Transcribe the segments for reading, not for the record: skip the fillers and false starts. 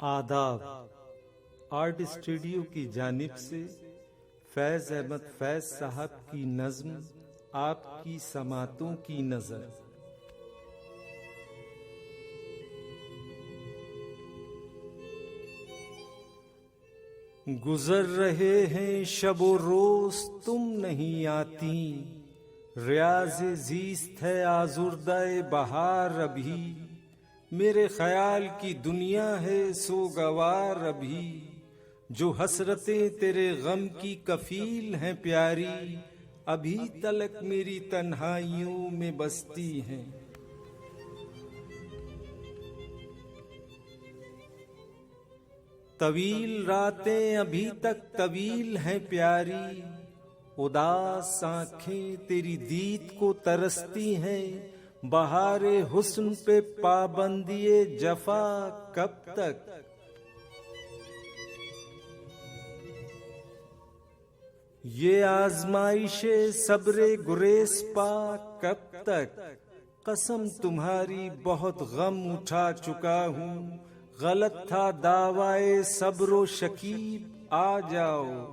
आदाब। Art studio की जानिब से फैज़ अहमद फैज़ साहब की नज़्म आपकी समातों की नज़र। गुजर रहे हैं शबो रोज तुम नहीं आती, रियाज़े ज़ीस्त है आज़ुर्दाए बहार अभी। मेरे ख्याल की दुनिया है सोगवार अभी, जो हसरतें तेरे गम की कफील हैं प्यारी, अभी तलक मेरी तन्हाइयों में बसती हैं। तवील रातें अभी तक तवील हैं प्यारी, उदास आंखें तेरी दीद को तरसती हैं। बहारे हुस्न पे पाबंदिए जफा कब तक, ये आजमाइशे सब्रे गुरेस पा कब तक। कसम तुम्हारी बहुत गम उठा चुका हूँ, गलत था दावाए सब्रो शकीब आ जाओ।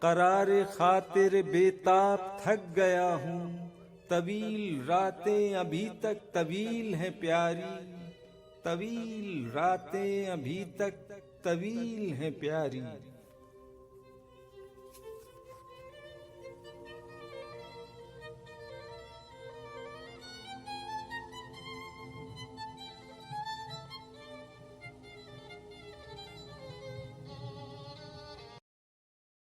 करारे खातिर बेताब थक गया हूँ, तवील रातें अभी तक तवील हैं प्यारी, तवील रातें अभी तक तवील हैं प्यारी।